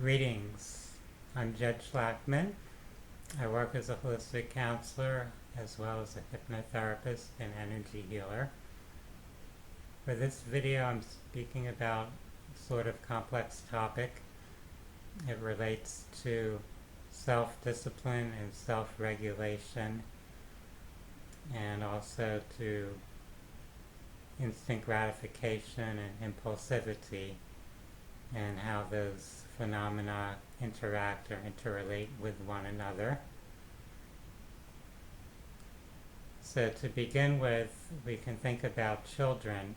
Greetings. I'm Jed Shlackman. I work as a holistic counselor as well as a hypnotherapist and energy healer. For this video, I'm speaking about sort of complex topic. It relates to self-discipline and self-regulation, and also to instant gratification and impulsivity, and how those phenomena interact or interrelate with one another. So to begin with, we can think about children,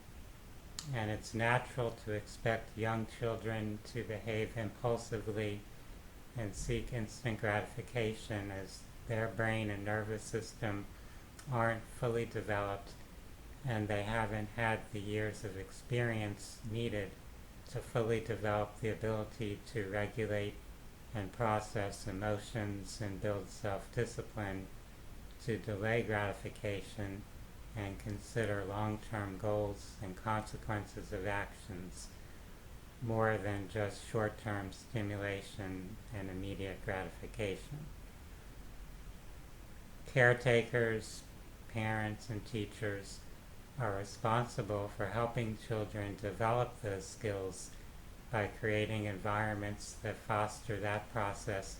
and it's natural to expect young children to behave impulsively and seek instant gratification, as their brain and nervous system aren't fully developed and they haven't had the years of experience needed to fully develop the ability to regulate and process emotions and build self-discipline, to delay gratification and consider long-term goals and consequences of actions more than just short-term stimulation and immediate gratification. Caretakers, parents, and teachers are responsible for helping children develop those skills by creating environments that foster that process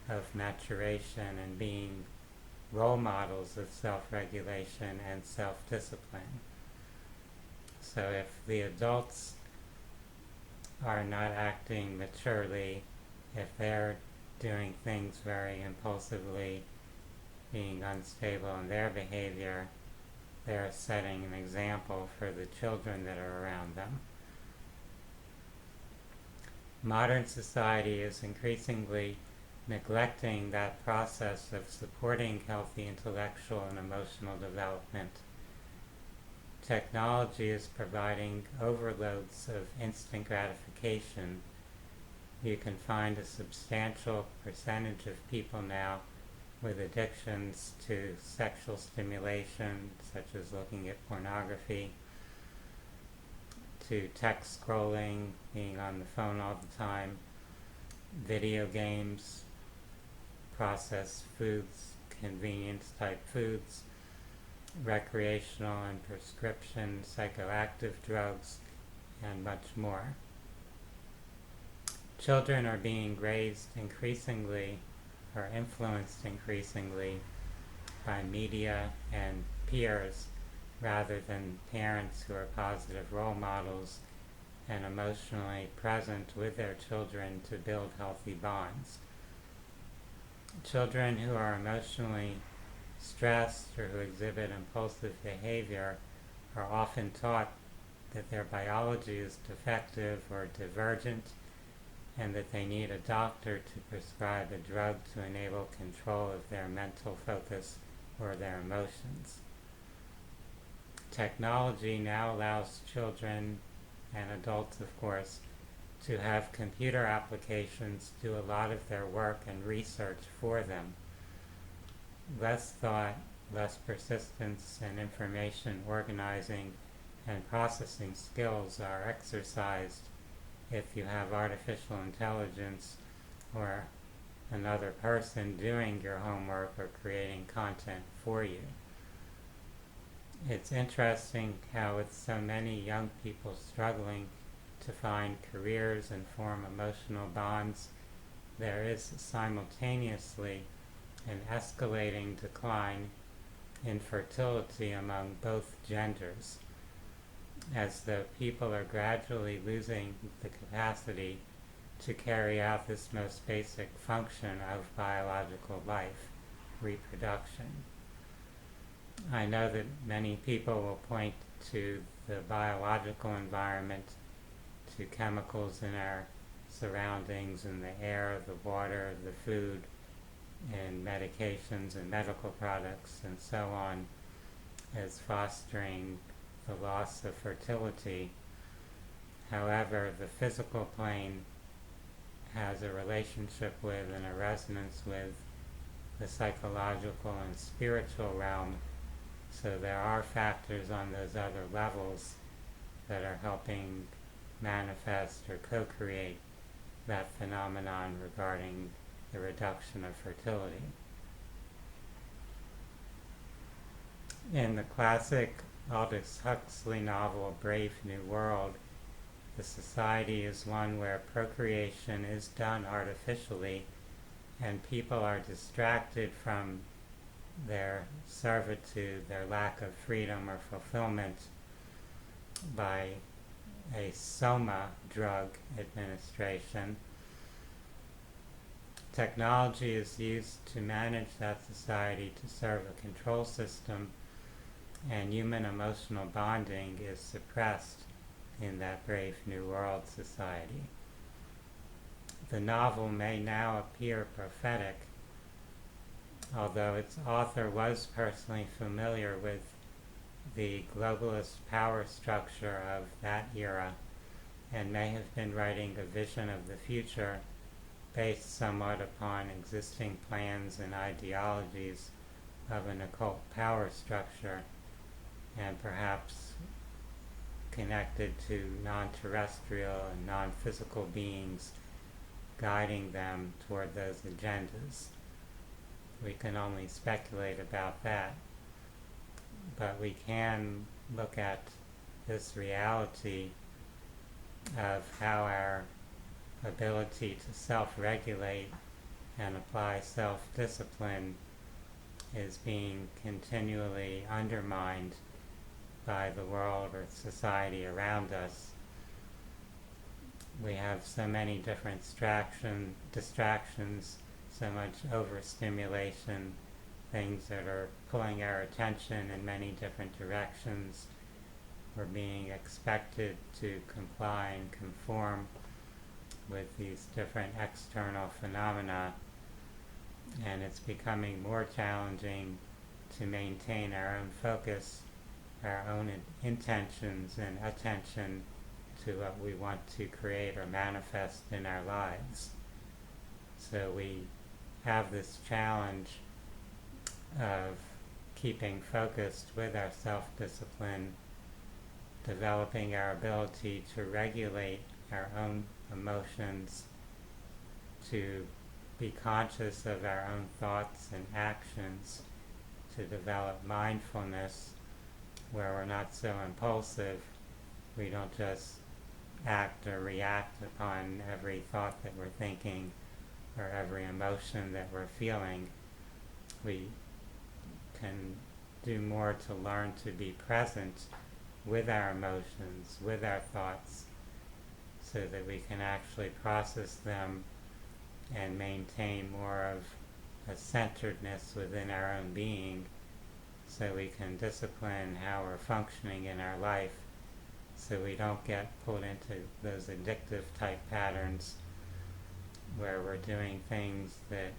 of maturation and being role models of self-regulation and self-discipline. So if the adults are not acting maturely, if they're doing things very impulsively, being unstable in their behavior, they're setting an example for the children that are around them. Modern society is increasingly neglecting that process of supporting healthy intellectual and emotional development. Technology is providing overloads of instant gratification. You can find a substantial percentage of people now with addictions to sexual stimulation, such as looking at pornography, to text scrolling, being on the phone all the time, video games, processed foods, convenience type foods, recreational and prescription psychoactive drugs, and much more. Children are being raised increasingly or influenced increasingly by media and peers rather than parents who are positive role models and emotionally present with their children to build healthy bonds. Children who are emotionally stressed or who exhibit impulsive behavior are often taught that their biology is defective or divergent, and that they need a doctor to prescribe a drug to enable control of their mental focus or their emotions. Technology now allows children, and adults of course, to have computer applications do a lot of their work and research for them. Less thought, less persistence, and information organizing and processing skills are exercised if you have artificial intelligence or another person doing your homework or creating content for you. It's interesting how with so many young people struggling to find careers and form emotional bonds, there is simultaneously an escalating decline in fertility among both genders, as though people are gradually losing the capacity to carry out this most basic function of biological life, reproduction. I know that many people will point to the biological environment, to chemicals in our surroundings, in the air, the water, the food, and medications and medical products and so on, as fostering the loss of fertility. However, the physical plane has a relationship with and a resonance with the psychological and spiritual realm, so there are factors on those other levels that are helping manifest or co-create that phenomenon regarding the reduction of fertility. In the classic Aldous Huxley novel Brave New World, the society is one where procreation is done artificially and people are distracted from their servitude, their lack of freedom or fulfillment by a soma drug administration. Technology is used to manage that society to serve a control system, and human emotional bonding is suppressed in that Brave New World society. The novel may now appear prophetic, although its author was personally familiar with the globalist power structure of that era and may have been writing a vision of the future based somewhat upon existing plans and ideologies of an occult power structure, and perhaps connected to non-terrestrial and non-physical beings guiding them toward those agendas. We can only speculate about that, but we can look at this reality of how our ability to self-regulate and apply self-discipline is being continually undermined by the world or society around us. We have so many different distractions, so much overstimulation, things that are pulling our attention in many different directions. We're being expected to comply and conform with these different external phenomena, and it's becoming more challenging to maintain our own focus, our own intentions and attention to what we want to create or manifest in our lives. So we have this challenge of keeping focused with our self-discipline, developing our ability to regulate our own emotions, to be conscious of our own thoughts and actions, to develop mindfulness where we're not so impulsive. We don't just act or react upon every thought that we're thinking or every emotion that we're feeling. We can do more to learn to be present with our emotions, with our thoughts, so that we can actually process them and maintain more of a centeredness within our own being, so we can discipline how we're functioning in our life, so we don't get pulled into those addictive type patterns where we're doing things that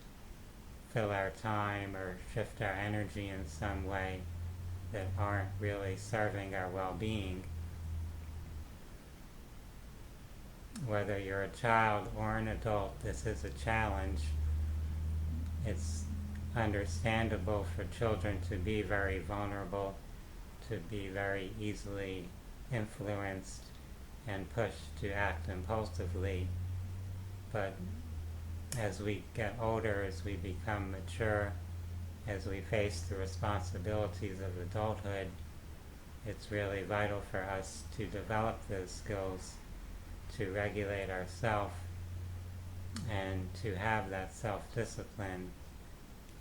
fill our time or shift our energy in some way that aren't really serving our well-being. Whether you're a child or an adult, this is a challenge. It's understandable for children to be very vulnerable, to be very easily influenced and pushed to act impulsively. But as we get older, as we become mature, as we face the responsibilities of adulthood, it's really vital for us to develop those skills to regulate ourselves and to have that self-discipline,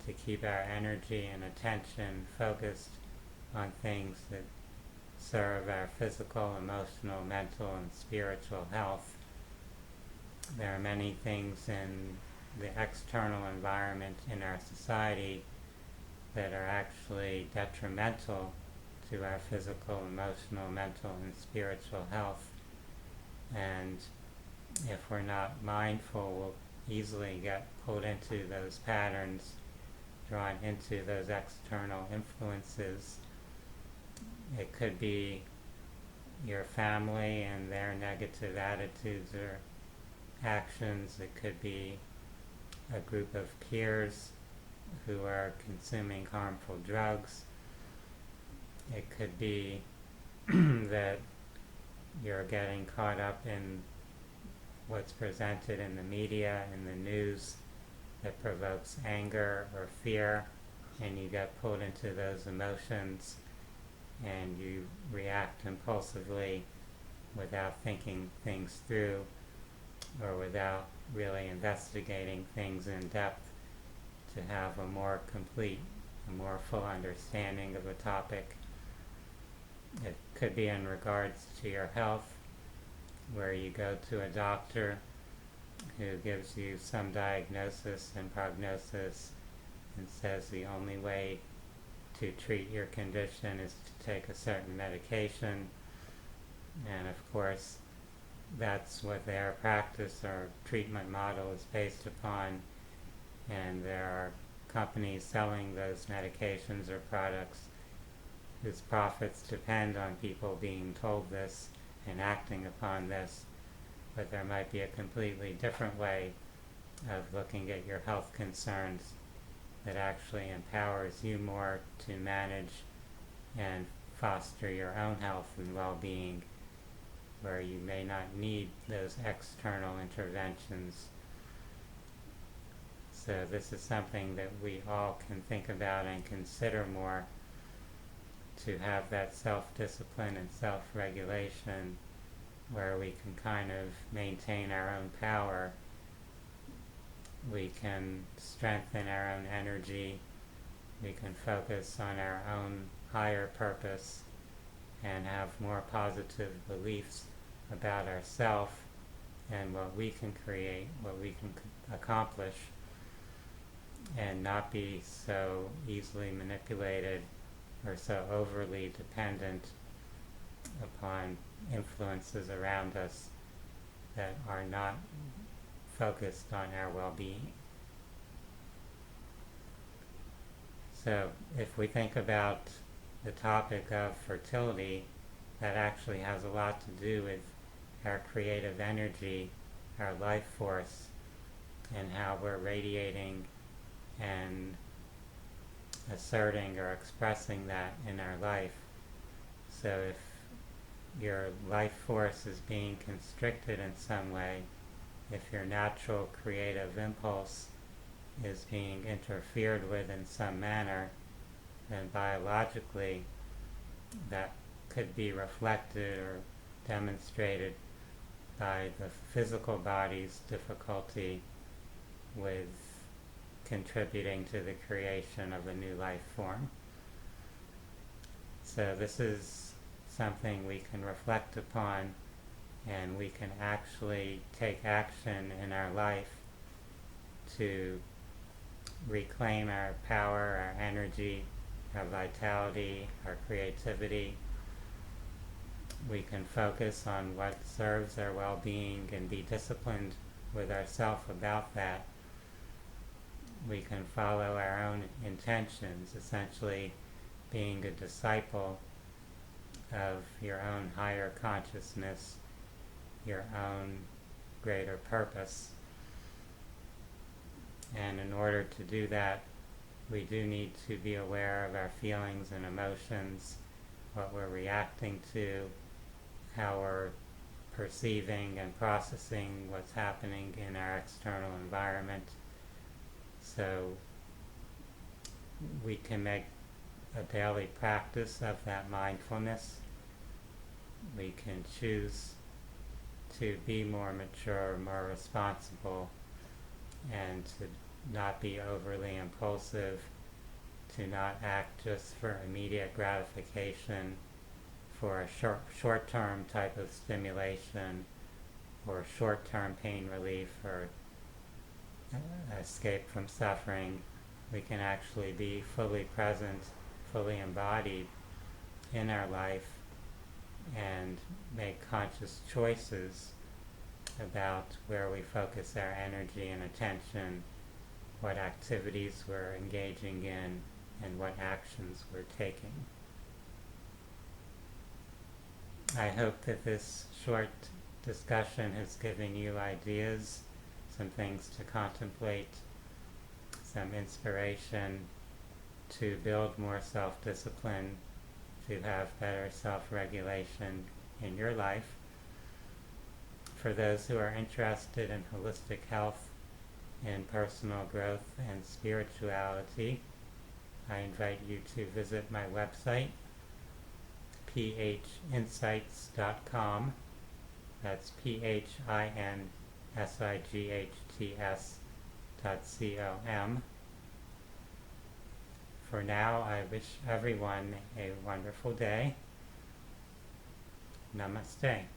to keep our energy and attention focused on things that serve our physical, emotional, mental, and spiritual health. There are many things in the external environment in our society that are actually detrimental to our physical, emotional, mental, and spiritual health. And if we're not mindful, we'll easily get pulled into those patterns, drawn into those external influences. It could be your family and their negative attitudes or actions. It could be a group of peers who are consuming harmful drugs. It could be that you're getting caught up in what's presented in the media, in the news, that provokes anger or fear, and you get pulled into those emotions and you react impulsively without thinking things through or without really investigating things in depth to have a more complete, a more full understanding of a topic. It could be in regards to your health, where you go to a doctor who gives you some diagnosis and prognosis and says the only way to treat your condition is to take a certain medication. And of course, that's what their practice or treatment model is based upon. And there are companies selling those medications or products whose profits depend on people being told this and acting upon this. But there might be a completely different way of looking at your health concerns that actually empowers you more to manage and foster your own health and well-being, where you may not need those external interventions. So this is something that we all can think about and consider more, to have that self-discipline and self-regulation where we can kind of maintain our own power. We can strengthen our own energy. We can focus on our own higher purpose and have more positive beliefs about ourselves and what we can create, what we can accomplish, and not be so easily manipulated or so overly dependent upon influences around us that are not focused on our well-being. So if we think about the topic of fertility, that actually has a lot to do with our creative energy, our life force, and how we're radiating and asserting or expressing that in our life. So if your life force is being constricted in some way, if your natural creative impulse is being interfered with in some manner, then biologically that could be reflected or demonstrated by the physical body's difficulty with contributing to the creation of a new life form. So this is something we can reflect upon, and we can actually take action in our life to reclaim our power, our energy, our vitality, our creativity. We can focus on what serves our well-being and be disciplined with ourselves about that. We can follow our own intentions, essentially being a disciple of your own higher consciousness, your own greater purpose. And in order to do that, we do need to be aware of our feelings and emotions, what we're reacting to, how we're perceiving and processing what's happening in our external environment. So we can make a daily practice of that mindfulness. We can choose to be more mature, more responsible, and to not be overly impulsive, to not act just for immediate gratification, for a short-term type of stimulation, or short-term pain relief, or escape from suffering. We can actually be fully present, fully embodied in our life, and make conscious choices about where we focus our energy and attention, what activities we're engaging in, and what actions we're taking. I hope that this short discussion has given you ideas, some things to contemplate, some inspiration to build more self-discipline, to have better self-regulation in your life. for those who are interested in holistic health and personal growth and spirituality, I invite you to visit my website, phinsights.com. That's phinsights.com. For now, I wish everyone a wonderful day. Namaste.